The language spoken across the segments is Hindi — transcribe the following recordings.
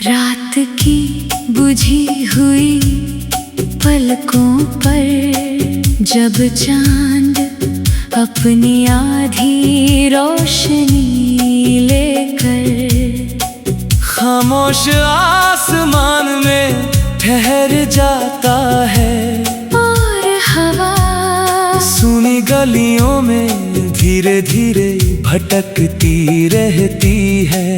रात की बुझी हुई पलकों पर जब चांद अपनी आधी रोशनी लेकर खामोश आसमान में ठहर जाता है, और हवा सुनी गलियों में धीरे धीरे भटकती रहती है।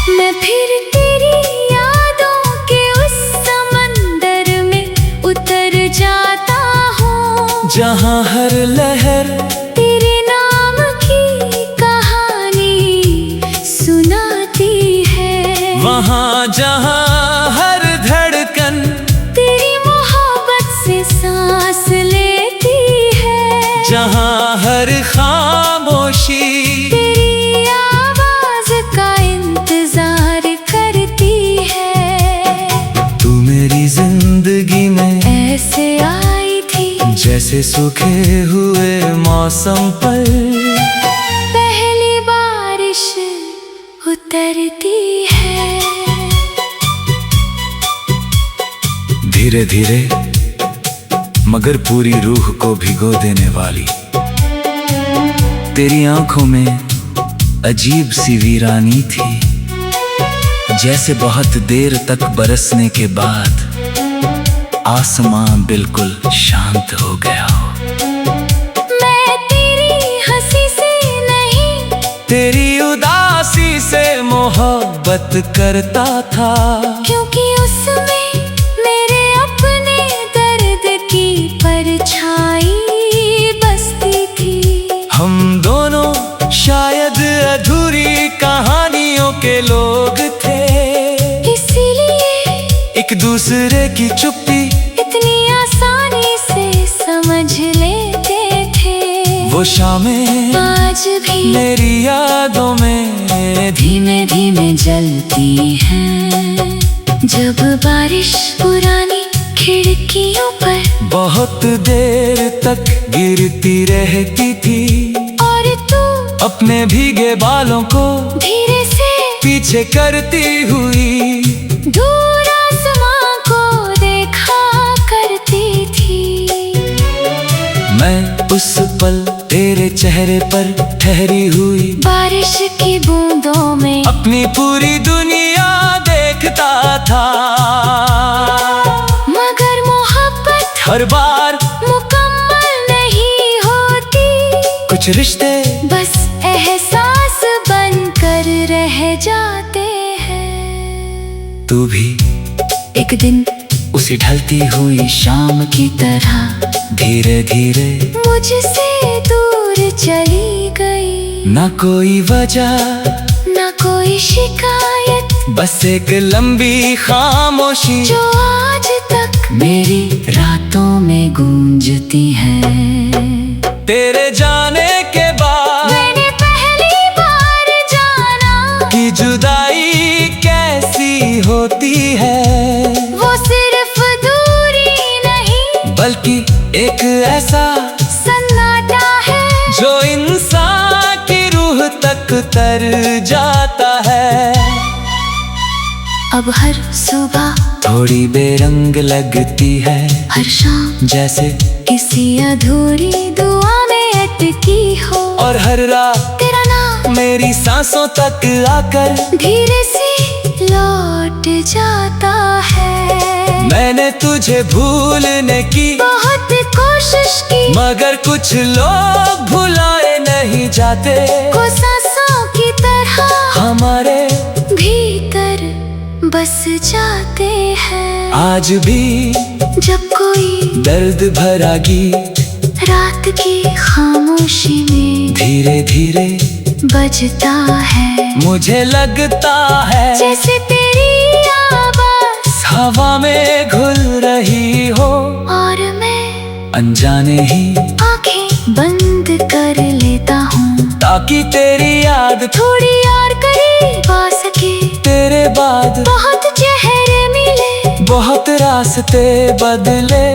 मैं फिर तेरी यादों के उस समंदर में उतर जाता हूँ, जहाँ हर लहर तेरे नाम की कहानी सुनाती है। वहाँ जहाँ हर धड़कन तेरी मोहब्बत से सांस लेती है, जहाँ हर खामोशी तेरी आवाज का इंतजार करती है। तू मेरी जिंदगी में ऐसे आई थी जैसे सूखे हुए मौसम पर पहली बारिश उतरती है। धीरे धीरे मगर पूरी रूह को भिगो देने वाली तेरी आंखों में अजीब सी वीरानी थी, जैसे बहुत देर तक बरसने के बाद आसमां बिल्कुल शांत हो गया हो। मैं तेरी हंसी से नहीं, तेरी उदासी से मोहब्बत करता था, क्योंकि उसमें मेरे अपने दर्द की परछाई बसती थी। हम दोनों शायद अधूरी कहानियों के लोग थे, इसीलिए एक दूसरे की चुप्पी इतनी आसानी से समझ लेते थे। वो शामें आज भी मेरी यादों में धीमे धीमे जलती हैं, जब बारिश पुरानी खिड़कियों पर बहुत देर तक गिरती रहती थी, और तू अपने भीगे बालों को धीरे से पीछे करती हुई दूर आसमां को देखा करती थी। मैं उस पल तेरे चेहरे पर ठहरी हुई बारिश की बूंदों में अपनी पूरी दुनिया देखता था, मगर मोहब्बत हर बार मुकम्मल नहीं होती, कुछ रिश्ते बस एहसास बनकर रह जाते हैं। तू भी एक दिन उसी ढलती हुई शाम की तरह धीरे धीरे मुझसे दूर चली गई, ना कोई वजह ना कोई शिकायत, बस एक लंबी खामोशी जो आज तक मेरी रातों में गूंजती है। तेरे जाने के बाद मैंने पहली बार जाना कि जुदाई कैसी होती है, वो सिर्फ दूरी नहीं बल्कि एक ऐसा सन्नाटा है, जो इंसान की रूह तक तर जाता है। अब हर सुबह थोड़ी बेरंग लगती है, हर शाम जैसे किसी अधूरी दुआ में अटकी हो, और हर रात तेरा नाम मेरी सांसों तक आकर धीरे से लौट जाता है। मैंने तुझे भूलने की बहुत कोशिश की, मगर कुछ लोग भुलाए नहीं जाते, को सांसों की तरह हमारे भीतर बस जाते हैं। आज भी जब कोई दर्द भरा गीत रात की खामोशी में धीरे धीरे बजता है, मुझे लगता है जैसे तेरी आवाज हवा में घुल रही हो, और मैं अनजाने ही आंखें बंद कर लेता हूँ, ताकि तेरी याद थोड़ी और करीब आ सके। तेरे बाद बहुत चेहरे मिले, बहुत रास्ते बदले,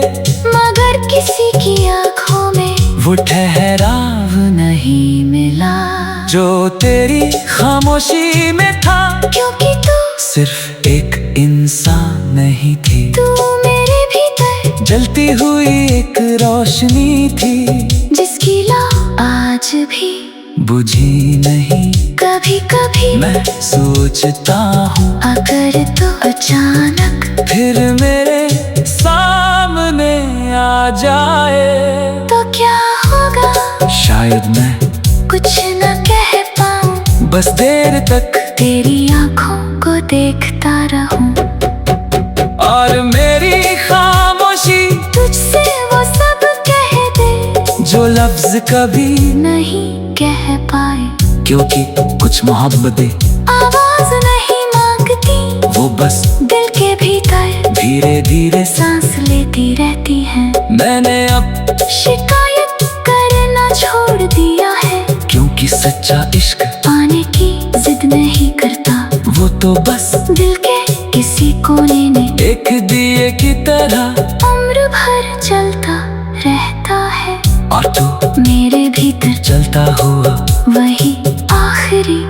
मगर किसी की आंखों में वो ठहराव नहीं मिला। जो तेरी खामोशी में था, क्योंकि तू सिर्फ एक इंसान नहीं थी, तू मेरे भीतर जलती हुई एक रोशनी थी, जिसकी लौ आज भी बुझी नहीं। कभी कभी मैं सोचता हूँ अगर तो अचानक फिर मेरे सामने आ जाए, तो क्या होगा? शायद मैं कुछ न कह पाऊँ, बस देर तक तेरी आंखों को देखता रहूं, और मेरी खामोशी तुझसे वो सब कह दे जो लफ्ज कभी नहीं कह पाए। क्योंकि कुछ मोहब्बतें आवाज नहीं मांगती, वो बस दिल के भीतर धीरे धीरे सांस लेती रहती हैं। मैंने अब शिकायत करना छोड़ दिया है, क्योंकि सच्चा इश्क पाने की जिद नहीं करता, वो तो बस दिल के किसी कोने में एक दिए की तरह उम्र भर चलता रहता है। और तू मेरे भीतर चलता हुआ वही आखिरी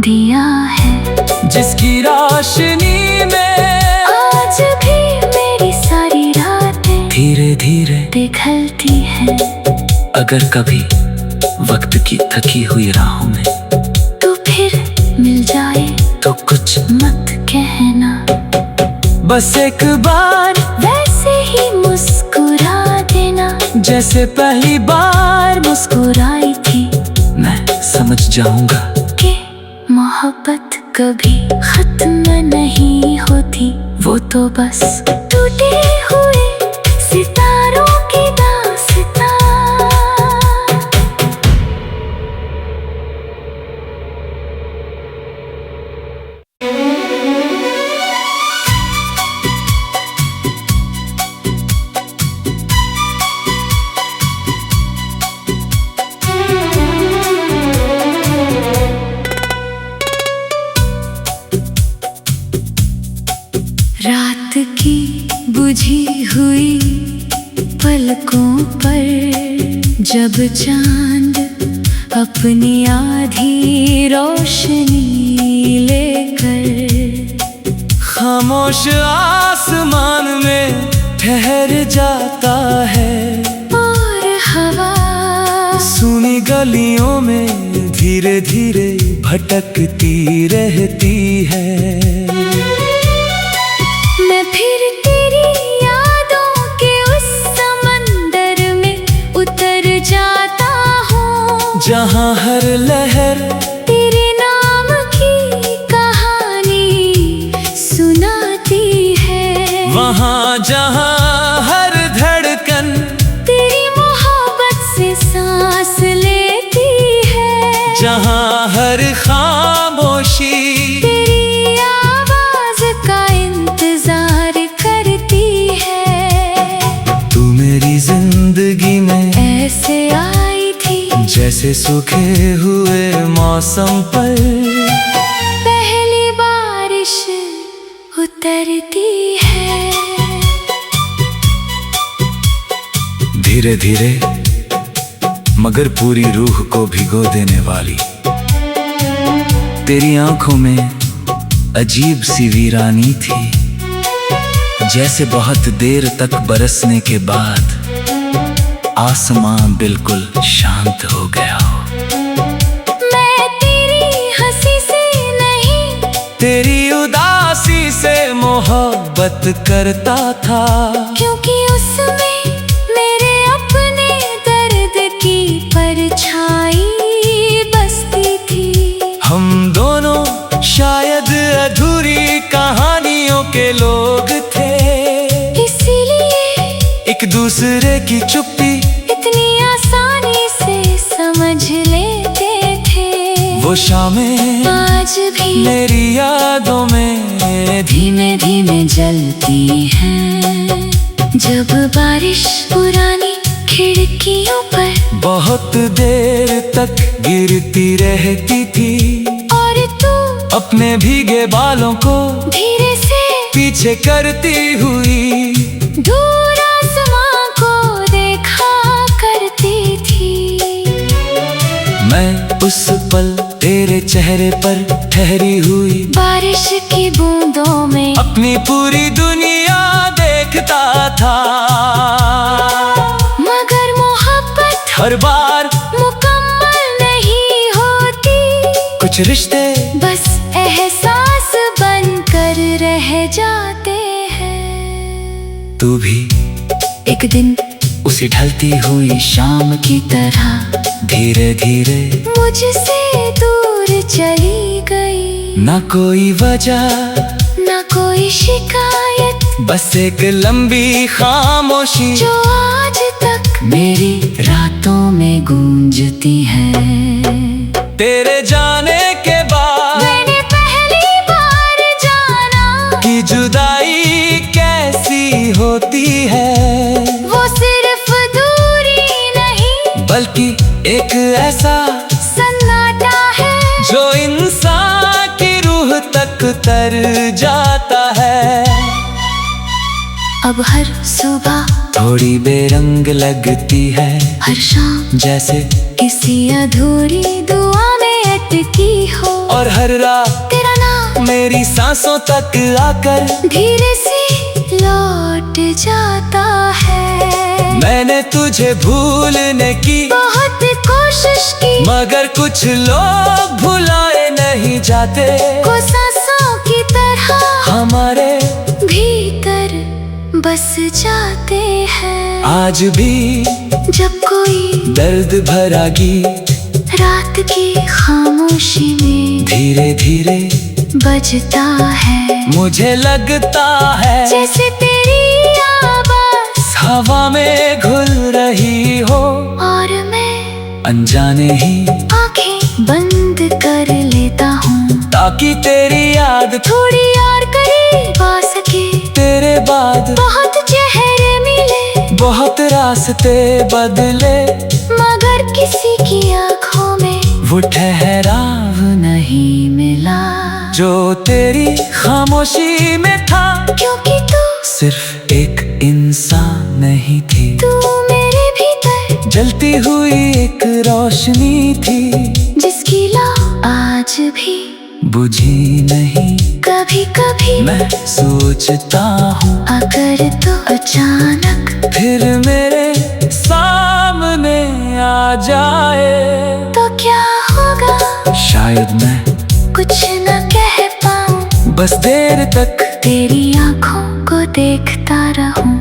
दिया है, जिसकी रोशनी में आज भी मेरी सारी रातें धीरे धीरे पिघलती हैं। अगर कभी वक्त की थकी हुई राहों में तू फिर मिल जाए तो कुछ मत कहना, बस एक बार वैसे ही मुस्कुरा देना जैसे पहली बार मुस्कुराई थी। मैं समझ जाऊंगा कि मोहब्बत कभी खत्म नहीं होती, वो तो बस टूटे हुए सितारों की दास्तां। रात की बुझी हुई पलकों पर जब चांद अपनी आधी रोशनी लेकर खामोश आसमान में ठहर जाता है, और हवा सुनी गलियों में धीरे धीरे भटकती रहती है। मैं फिर तेरी यादों के उस समंदर में उतर जाता हूँ, जहाँ हर लहर तेरे नाम की कहानी सुनाती है, वहाँ जहाँ हर धड़कन तेरी मोहब्बत से सांस लेती है, जहाँ हर खामोशी तेरी आवाज का इंतजार करती है। तू मेरी जिंदगी में ऐसे आई थी जैसे सूखे हुए मौसम पर पहली बारिश उतरती है। धीरे धीरे मगर पूरी रूह को भिगो देने वाली तेरी आंखों में अजीब सी वीरानी थी, जैसे बहुत देर तक बरसने के बाद आसमां बिल्कुल शांत हो गया हो। मैं तेरी हंसी से नहीं, तेरी उदासी से मोहब्बत करता था, क्योंकि उसमें मेरे अपने दर्द की परछाई बसती थी। हम दोनों शायद अधूरी कहानियों के लोग थे, इसीलिए एक दूसरे की चुप्पी इतनी आसानी से समझ लेते थे। वो शामें आज भी मेरी यादों में धीमे धीमे जलती हैं, जब बारिश पुरानी खिड़कियों पर बहुत देर तक गिरती रहती थी, और तू अपने भीगे बालों को धीरे से पीछे करती हुई दूर आसमां को देखा करती थी। मैं उस पल तेरे चेहरे पर ठहरी हुई बारिश की बूंदों में अपनी पूरी दुनिया देखता था। मगर मोहब्बत हर बार मुकम्मल नहीं होती, कुछ रिश्ते बस एहसास बनकर रह जाते हैं। तू भी एक दिन उसी ढलती हुई शाम की तरह धीरे धीरे मुझसे दूर चली गई। ना कोई वजह ना कोई शिकायत, बस एक लंबी खामोशी जो आज तक मेरी रातों में गूंजती है। तेरे जाने के बाद मैंने पहली बार जाना कि जुदाई कैसी होती है। वो सिर्फ दूरी नहीं बल्कि एक ऐसा सन्नाटा है जो इंसान की रूह तक तर जाता है। अब हर सुबह थोड़ी बेरंग लगती है, हर शाम जैसे किसी अधूरी दुआ में अटकी हो। और हर रात तेरा नाम मेरी सांसों तक आकर धीरे से लौट जाता है। मैंने तुझे भूलने की बहुत कोशिश की, मगर कुछ लोग भुलाए नहीं जाते। वो सांसों की तरह हमारे भीतर बस जाते हैं। आज भी जब कोई दर्द भरा गीत रात की खामोशी में धीरे धीरे बजता है, मुझे लगता है जैसे तेरी आवाज़ हवा में घुल रही हो। और मैं अनजाने ही आंखें बंद कर लेता हूँ, ताकि तेरी याद थोड़ी और करीब आ सके। तेरे बाद बहुत चेहरे मिले, बहुत रास्ते बदले, मगर किसी की आंखों में वो ठहराव नहीं मिला जो तेरी खामोशी में था। क्योंकि तू सिर्फ एक इंसान नहीं थी, तू मेरे भीतर जलती हुई एक रोशनी थी, जिसकी लौ आज भी बुझी नहीं। कभी कभी मैं सोचता हूँ अगर तो अचानक फिर मेरे सामने आ जाए तो क्या होगा। शायद मैं कुछ न कह पाऊँ, बस देर तक तेरी आंखों को देखता रहूं।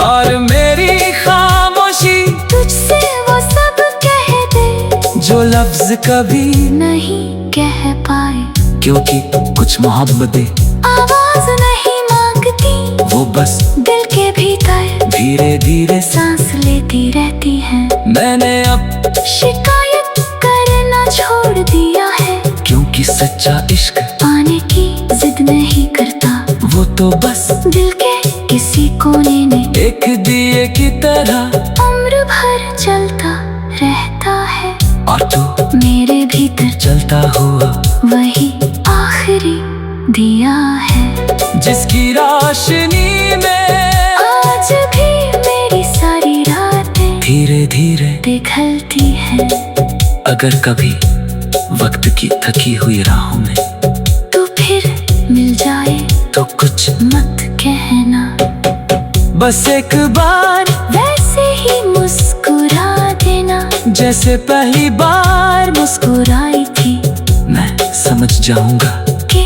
और मेरी खामोशी तुझसे वो सब कह दे जो लफ्ज कभी नहीं कह पाए। क्योंकि कुछ मोहब्बतें आवाज नहीं मांगती, वो बस दिल के भीतर धीरे धीरे सांस लेती रहती हैं। मैंने अब शिकायत करना छोड़ दिया है, क्योंकि सच्चा इश्क पाने की जिद नहीं करता। वो तो बस दिल के किसी कोने में एक दिए की तरह उम्र भर चलता रहता है। और तू मेरे भीतर चलता हुआ वही आखिरी दिया है, जिसकी रोशनी में आज भी मेरी सारी रातें धीरे धीरे पिघलती हैं। अगर कभी वक्त की थकी हुई राहों में तू फिर मिल जाए तो कुछ मत कहना, बस एक बार वैसे ही मुस्कुरा देना जैसे पहली बार मुस्कुराई थी। मैं समझ जाऊंगा कि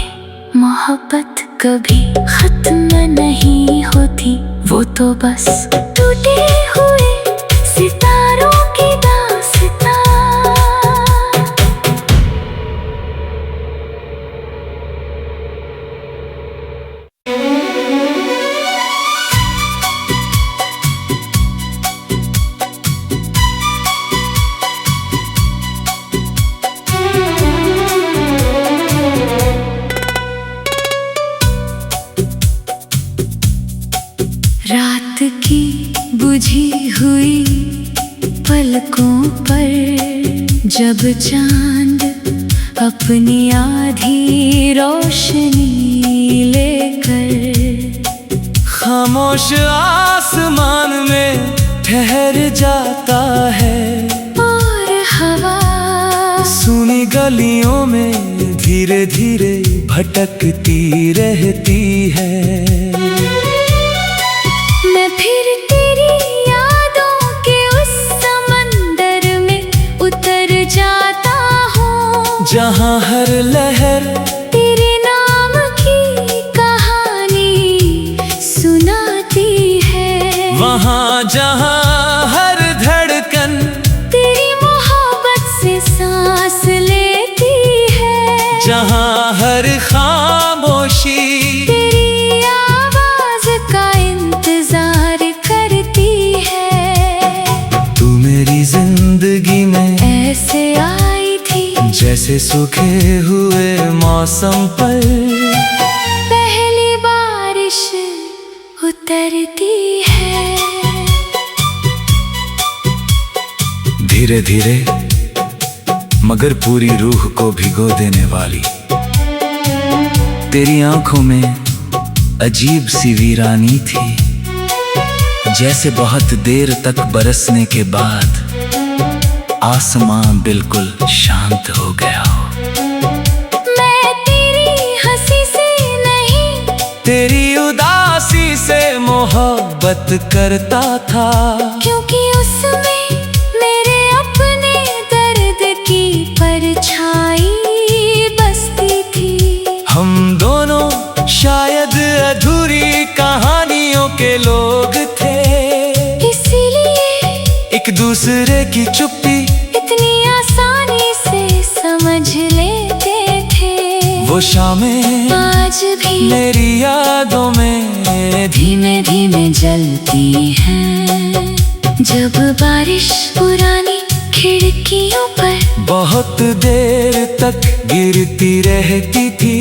मोहब्बत कभी खत्म नहीं होती, वो तो बस टूटे हुए सितारों की दास्तां। रात की बुझी हुई पलकों पर जब चांद अपनी आधी रोशनी लेकर खामोश आसमान में ठहर जाता है और हवा सुनी गलियों में धीरे धीरे भटकती रहती है। मैं फिर तेरी यादों के उस समंदर में उतर जाता हूँ, जहाँ हर लहर तेरे नाम की कहानी सुनाती है। वहाँ जहाँ हर धड़कन तेरी मोहब्बत से सांस लेती है, जहाँ हर खामोशी तेरी आवाज का इंतजार करती है। तू मेरी जिंदगी में ऐसे आई थी जैसे सूखे हुए मौसम पर पहली बारिश उतरती है। धीरे धीरे मगर पूरी रूह को भिगो देने वाली तेरी आंखों में अजीब सी वीरानी थी, जैसे बहुत देर तक बरसने के बाद आसमां बिल्कुल शांत हो गया हो। मैं तेरी हंसी से नहीं, तेरी उदासी से मोहब्बत करता था, क्योंकि उसमें मेरे अपने दर्द की परछाई बसती थी। हम दोनों शायद अधूरी कहानियों के लोग थे, इसीलिए एक दूसरे की चुप्पी इतनी आसानी से समझ लेते थे। वो शामें आज भी मेरी यादों में धीमे धीमे जलती हैं, जब बारिश पुरानी खिड़कियों पर बहुत देर तक गिरती रहती थी,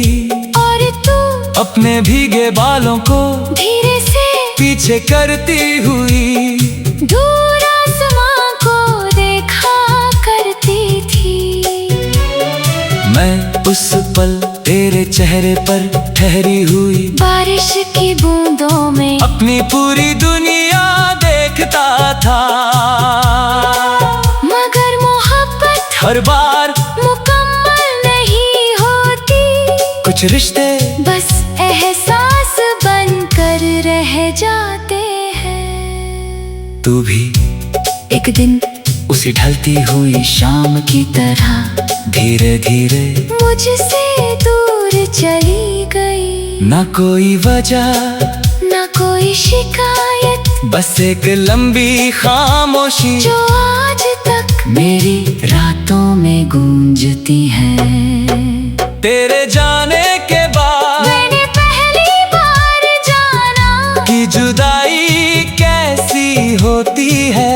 और तू अपने भीगे बालों को धीरे से पीछे करती हुई दूर आसमां को देखा करती थी। मैं उस पल तेरे चेहरे पर ठहरी हुई बारिश की बूंदों में अपनी पूरी दुनिया देखता था, मगर मोहब्बत हर बार मुकम्मल नहीं होती, कुछ रिश्ते बस एहसास बनकर रह जाते हैं। तू भी एक दिन उसी ढलती हुई शाम की तरह धीरे धीरे मुझसे दूर चली गई, ना कोई वजह ना कोई शिकायत, बस एक लंबी खामोशी जो आज तक मेरी रातों में गूंजती है। तेरे जाने के बाद मैंने पहली बार जाना कि जुदाई कैसी होती है,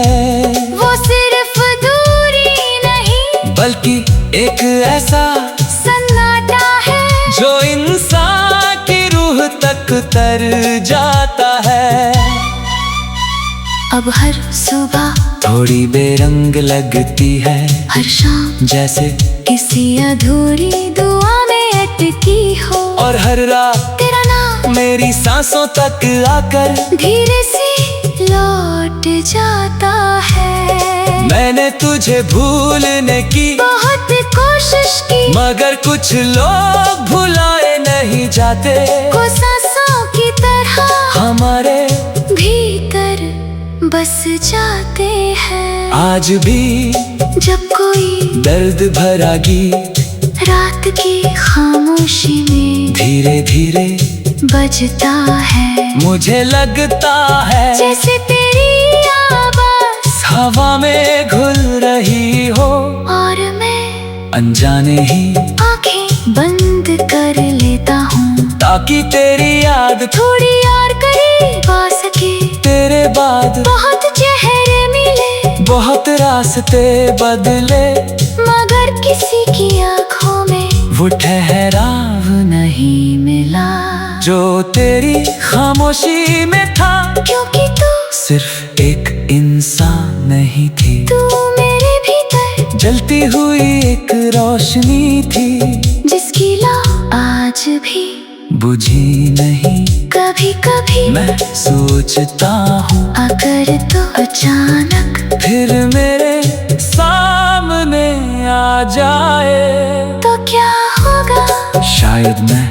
वो सिर्फ दूरी नहीं बल्कि एक ऐसा सन्नाटा है, जो इंसान की रूह तक तर जाता है। अब हर सुबह थोड़ी बेरंग लगती है, हर शाम जैसे किसी अधूरी दुआ में अटकी हो, और हर रात तेरा नाम मेरी सांसों तक आकर धीरे से लौट जाता है। मैंने तुझे भूलने की बहुत कोशिश की, मगर कुछ लोग भुलाए नहीं जाते, को सांसों की तरह हमारे भीतर बस जाते हैं। आज भी जब कोई दर्द भरा गीत रात की खामोशी में धीरे धीरे बजता है, मुझे लगता है जैसे तेरी आवाज हवा में घुल रही हो, और मैं अनजाने ही आंखें बंद कर लेता हूँ, ताकि तेरी याद थोड़ी और करीब आ सके। तेरे बाद बहुत चेहरे मिले, बहुत रास्ते बदले, मगर किसी की आंखों में वो ठहराव नहीं मिला, जो तेरी खामोशी में था, क्योंकि तू सिर्फ एक इंसान नहीं थी, तू मेरे भीतर जलती हुई एक रोशनी थी, जिसकी लौ आज भी बुझी नहीं। कभी कभी मैं सोचता हूँ अगर तो अचानक फिर मेरे सामने आ जाए तो क्या होगा? शायद मैं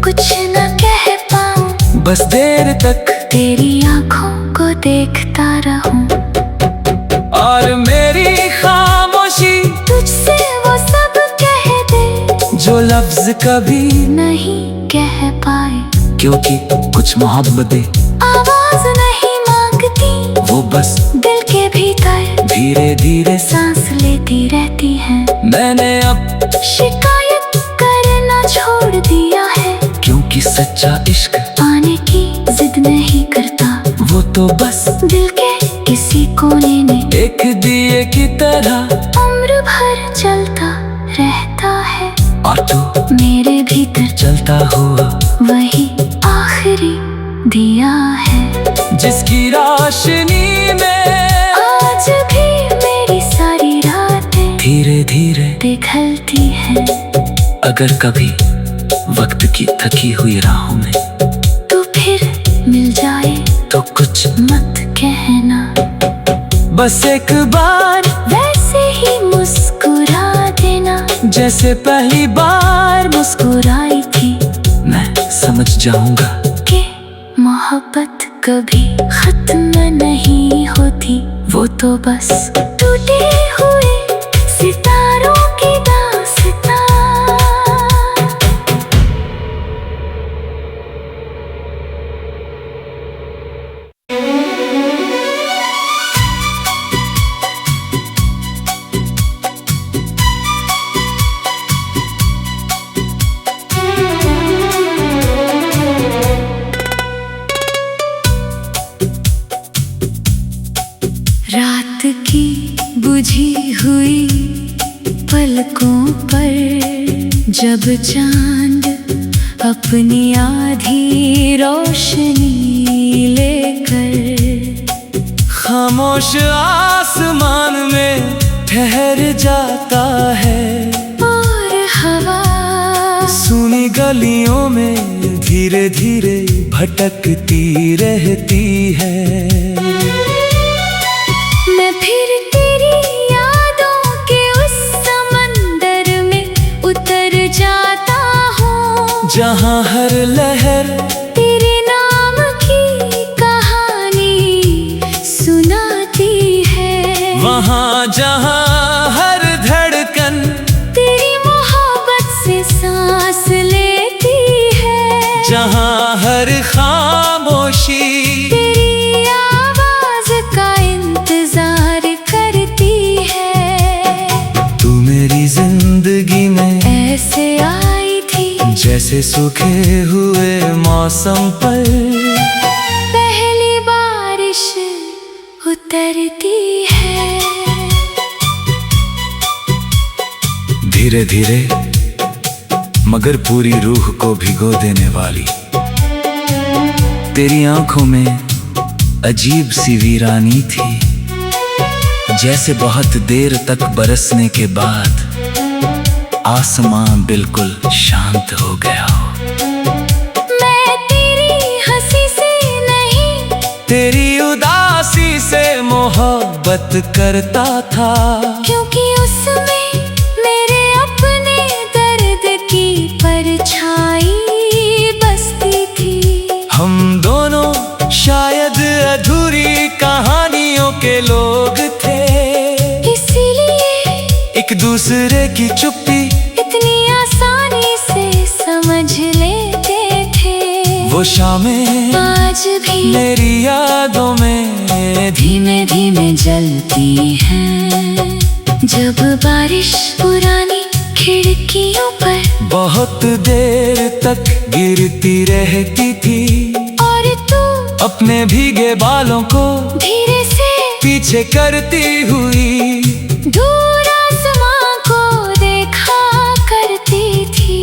कुछ न कह पाऊं, बस देर तक तेरी आंखों को देखता रहूं। और मेरी खामोशी तुझसे वो सब कह दे जो लफ्ज कभी नहीं कह पाए। क्योंकि कुछ मोहब्बतें आवाज नहीं मांगती, वो बस दिल के भीतर धीरे धीरे सांस लेती रहती हैं। मैंने अब शिकायत करना छोड़ दिया है, क्योंकि सच्चा इश्क पाने की जिद नहीं करता। वो तो बस दिल के किसी कोने में एक दिए की तरह उम्र भर चलता रहता है। और तू मेरे भीतर चलता हुआ वही आखिरी दिया है, जिसकी रोशनी में आज भी मेरी सारी रातें धीरे धीरे पिघलती हैं। अगर कभी वक्त की थकी हुई राहों में तू फिर मिल जाए तो कुछ मत कहना, बस एक बार वैसे ही मुस्कुरा देना जैसे पहली बार मुस्कुराई थी। मैं समझ जाऊंगा कि मोहब्बत कभी खत्म नहीं होती, वो तो बस टूटे हुए सितारों की दास्तां। रात की बुझी हुई पलकों पर जब चांद अपनी आधी रोशनी लेकर खामोश आसमान में ठहर जाता है, और हवा सुनी गलियों में धीरे धीरे भटकती रहती है। मैं फिर तेरी यादों के उस समंदर में उतर जाता हूँ, जहाँ हर लहर तेरे नाम की कहानी सुनाती है। वहाँ जहाँ हर धड़कन तेरी मोहब्बत से सांस लेती है, जहाँ हर खामोशी तेरी आवाज का इंतजार करती है। तू मेरी जिंदगी में ऐसे आई थी जैसे सूखे हुए मौसम पर पहली बारिश उतरती है। धीरे धीरे मगर पूरी रूह को भिगो देने वाली तेरी आंखों में अजीब सी वीरानी थी, जैसे बहुत देर तक बरसने के बाद आसमां बिल्कुल शांत हो गया हो। मैं तेरी हंसी से नहीं, तेरी उदासी से मोहब्बत करता था, क्योंकि उसमें मेरे अपने दर्द की परछाई बसती थी। हम दोनों शायद अधूरी कहानियों के लोग थे, इसीलिए एक दूसरे की चुप्पी इतनी आसानी से समझ लेते थे। वो शामें आज भी मेरी यादों में धीमे धीमे जलती हैं, जब बारिश पुरानी खिड़कियों पर बहुत देर तक गिरती रहती थी, और तू अपने भीगे बालों को धीरे से पीछे करती हुई दूर आसमां को देखा करती थी।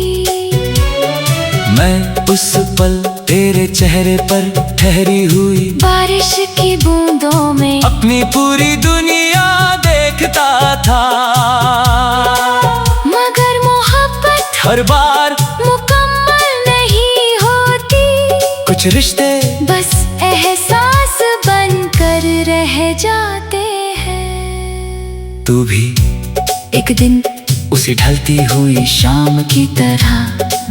मैं उस पल तेरे चेहरे पर ठहरी हुई बारिश की बूंदों में अपनी पूरी दुनिया देखता था, मगर मोहब्बत हर बार मुकम्मल नहीं होती, कुछ रिश्ते बस एहसास बनकर रह जाते हैं। तू भी एक दिन उसी ढलती हुई शाम की तरह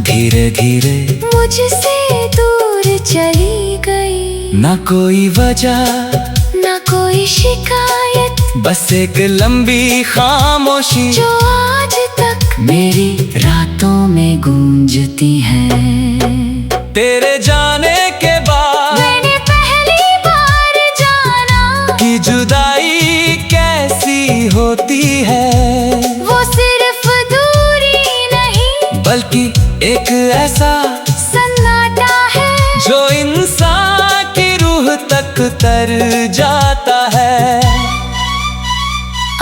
धीरे धीरे मुझसे दूर चली गई। ना कोई वजह ना कोई शिकायत, बस एक लंबी खामोशी जो आज तक मेरी रातों में गूंजती है। तेरे जाने के बाद मैंने पहली बार जाना कि जुदाई कैसी होती है। वो सिर्फ दूरी नहीं बल्कि एक ऐसा सन्नाटा है जो इंसान की रूह तक तर जाता है।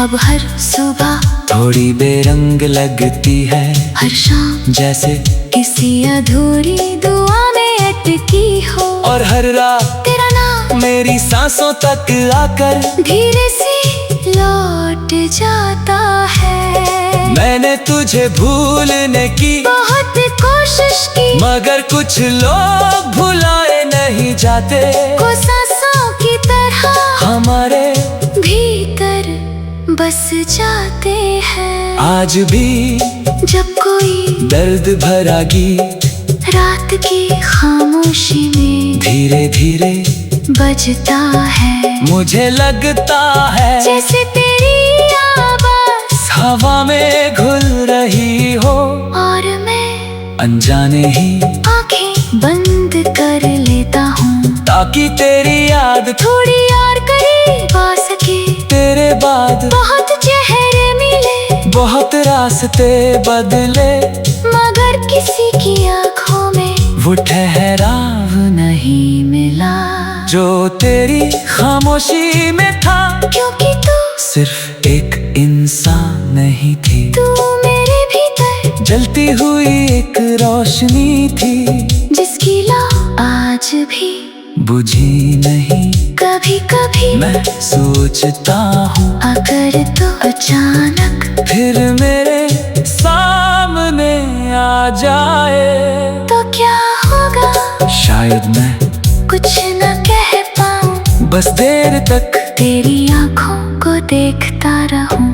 अब हर सुबह थोड़ी बेरंग लगती है, हर शाम जैसे किसी अधूरी दुआ में अटकी हो। और हर रात तेरा नाम मेरी सांसों तक आकर धीरे से लौट जाता है। मैंने तुझे भूलने की बहुत कोशिश की, मगर कुछ लोग भुलाए नहीं जाते। को सांसों की तरह हमारे भीतर बस जाते हैं। आज भी जब कोई दर्द भरा गीत रात की खामोशी में धीरे धीरे बजता है, मुझे लगता है जैसे तेरी आवाज़ हवा में घुल रही हो। और मैं अनजाने ही आंखें बंद कर लेता हूँ, ताकि तेरी याद थोड़ी और करीब आ सके। तेरे बाद बहुत चेहरे मिले, बहुत रास्ते बदले, मगर किसी की आंखों में वो ठहराव नहीं मिला जो तेरी खामोशी में था। क्योंकि तू सिर्फ एक इंसान नहीं थी, तू मेरे भीतर जलती हुई एक रोशनी थी, जिसकी लौ आज भी बुझी नहीं। कभी कभी मैं सोचता हूँ अगर तो अचानक फिर मेरे सामने आ जाए तो क्या होगा। शायद मैं कुछ न कह पाऊँ, बस देर तक तेरी आंखों को देखता रहूं।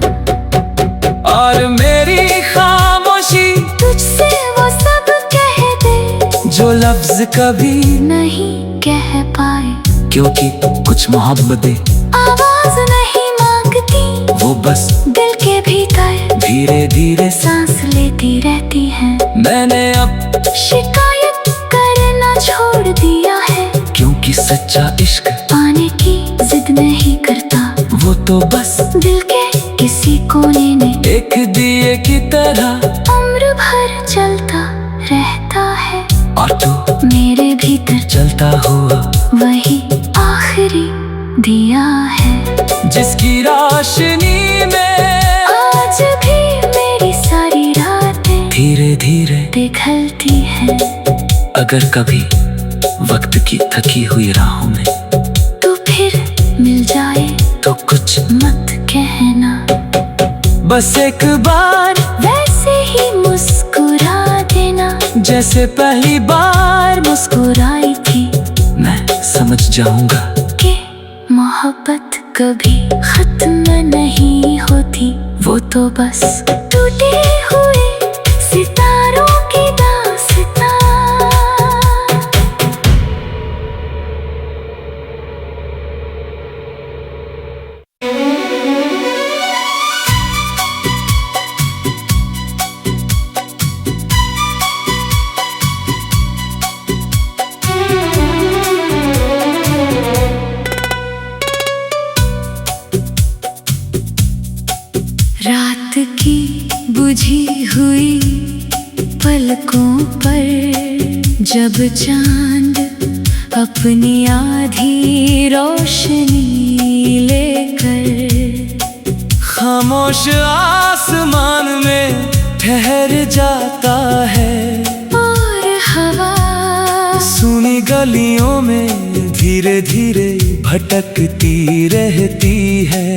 और मेरी खामोशी तुझसे वो सब कह दे जो लफ्ज कभी नहीं कह पाए। क्योंकि कुछ मोहब्बतें आवाज नहीं मांगती, वो बस दिल के भीतर धीरे धीरे सांस लेती रहती है। मैंने अब शिकायत करना छोड़ दिया है, क्योंकि सच्चा इश्क पाने की जिद नहीं करता। वो तो बस दिल के किसी कोने में एक दिए की तरह उम्र भर चलता रहता है। और तू मेरे भीतर चलता हुआ वही आखिरी दिया है, जिसकी रोशनी में आज भी मेरी सारी रातें धीरे धीरे पिघलती हैं। अगर कभी वक्त की थकी हुई राहों में तू फिर मिल जाए तो कुछ मत कहना, बस एक बार वैसे ही मुस्कुरा देना जैसे पहली बार मुस्कुराई थी। मैं समझ जाऊंगा कि मोहब्बत कभी खत्म नहीं होती, वो तो बस टूटे हुए सितारों की दास्तां। रात की बुझी हुई पलकों पर जब चांद अपनी आधी रोशनी लेकर खामोश आसमान में ठहर जाता है, और हवा सुनी गलियों में धीरे धीरे भटकती रहती है।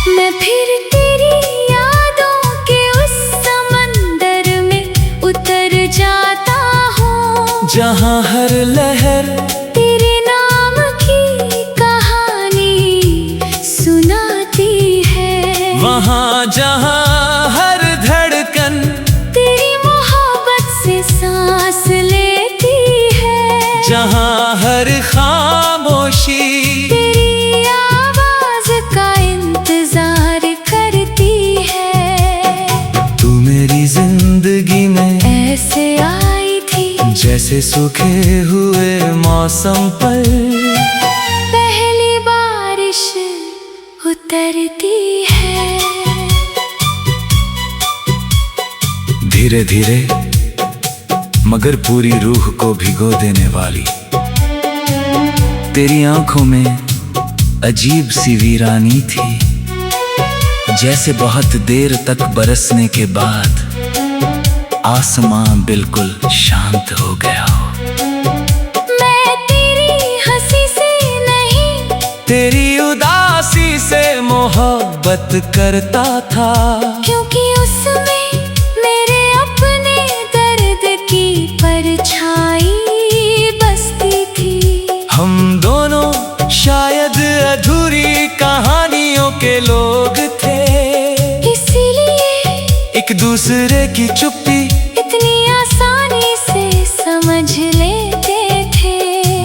मैं फिर तेरी यादों के उस समंदर में उतर जाता हूँ, जहाँ हर लहर तेरे नाम की कहानी सुनाती है। वहाँ जहाँ जैसे सूखे हुए मौसम पर पहली बारिश उतरती है। धीरे धीरे मगर पूरी रूह को भिगो देने वाली तेरी आंखों में अजीब सी वीरानी थी, जैसे बहुत देर तक बरसने के बाद आसमां बिल्कुल शांत हो गया हो। मैं तेरी हंसी से नहीं, तेरी उदासी से मोहब्बत करता था, क्योंकि उसमें मेरे अपने दर्द की परछाई बसती थी। हम दोनों शायद अधूरी कहानियों के लोग थे, इसीलिए एक दूसरे की चुप्पी इतनी आसानी से समझ लेते थे।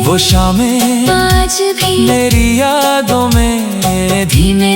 वो शामें आज भी मेरी यादों में धीमे